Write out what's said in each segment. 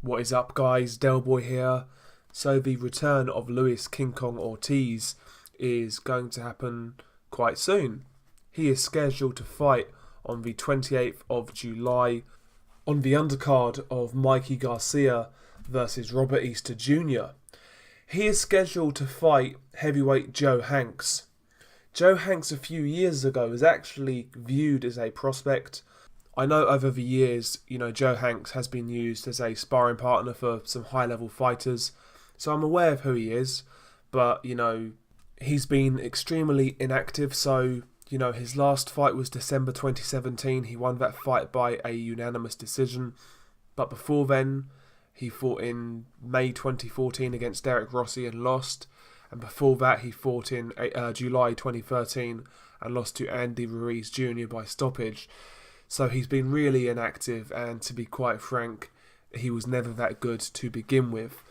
What is up, guys? Del Boy here. So the return of Luis King Kong Ortiz is going to happen quite soon. He is scheduled to fight on the 28th of July on the undercard of Mikey Garcia versus Robert Easter Jr. He is scheduled to fight heavyweight Joe Hanks. Joe Hanks a few years ago was actually viewed as a prospect. I know over the years, Joe Hanks has been used as a sparring partner for some high-level fighters, so I'm aware of who he is, but, he's been extremely inactive, so, his last fight was December 2017, he won that fight by a unanimous decision, but before then, he fought in May 2014 against Derek Rossi and lost, and before that he fought in July 2013 and lost to Andy Ruiz Jr. by stoppage. So he's been really inactive, and to be quite frank, he was never that good to begin with.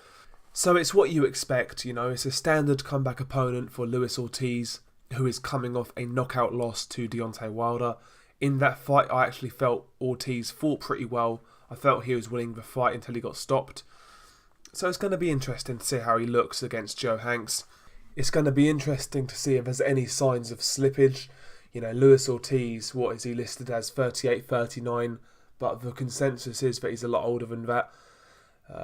So it's what you expect, it's a standard comeback opponent for Luis Ortiz, who is coming off a knockout loss to Deontay Wilder. In that fight, I actually felt Ortiz fought pretty well. I felt he was winning the fight until he got stopped. So it's going to be interesting to see how he looks against Joe Hanks. It's going to be interesting to see if there's any signs of slippage. Luis Ortiz, what is he listed as? 38, 39, but the consensus is that he's a lot older than that.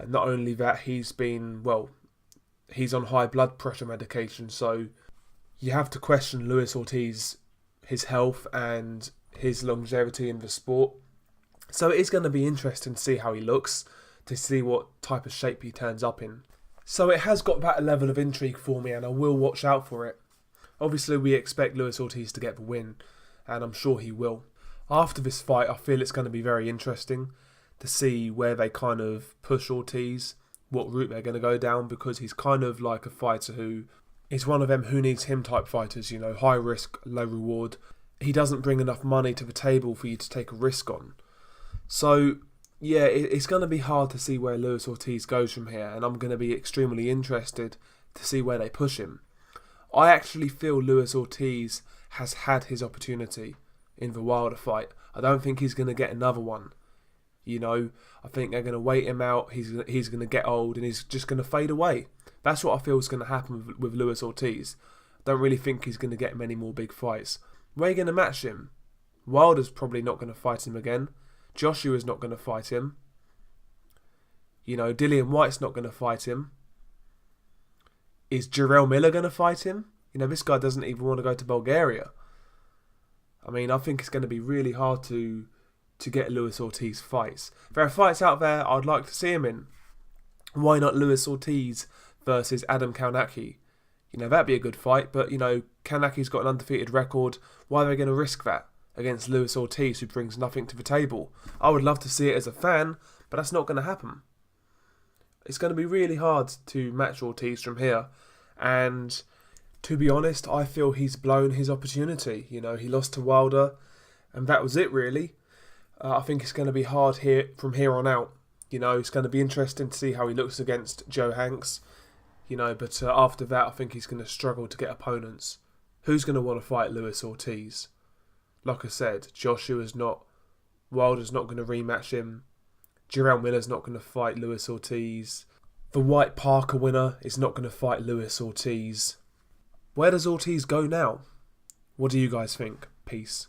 Not only that, he's on high blood pressure medication, so you have to question Luis Ortiz, his health and his longevity in the sport. So it is going to be interesting to see how he looks, to see what type of shape he turns up in. So it has got that level of intrigue for me, and I will watch out for it. Obviously, we expect Luis Ortiz to get the win, and I'm sure he will. After this fight, I feel it's going to be very interesting to see where they kind of push Ortiz, what route they're going to go down, because he's kind of like a fighter who is one of them who needs him type fighters, high risk, low reward. He doesn't bring enough money to the table for you to take a risk on. So, yeah, it's going to be hard to see where Luis Ortiz goes from here, and I'm going to be extremely interested to see where they push him. I actually feel Luis Ortiz has had his opportunity in the Wilder fight. I don't think he's going to get another one. I think they're going to wait him out. He's going to get old and he's just going to fade away. That's what I feel is going to happen with Luis Ortiz. I don't really think he's going to get many more big fights. Where are you going to match him? Wilder's probably not going to fight him again. Joshua's not going to fight him. Dillian White's not going to fight him. Is Jarrell Miller going to fight him? This guy doesn't even want to go to Bulgaria. I think it's going to be really hard to get Luis Ortiz fights. There are fights out there I'd like to see him in. Why not Luis Ortiz versus Adam Kownacki? That'd be a good fight, but, Kownacki's got an undefeated record. Why are they going to risk that against Luis Ortiz, who brings nothing to the table? I would love to see it as a fan, but that's not going to happen. It's going to be really hard to match Ortiz from here. And to be honest, I feel he's blown his opportunity. He lost to Wilder, and that was it, really. I think it's going to be hard here from here on out. It's going to be interesting to see how he looks against Joe Hanks. But after that, I think he's going to struggle to get opponents. Who's going to want to fight Luis Ortiz? Like I said, Joshua's not. Wilder's not going to rematch him. Jarrell Miller's not going to fight Luis Ortiz. The White Parker winner is not going to fight Luis Ortiz. Where does Ortiz go now? What do you guys think? Peace.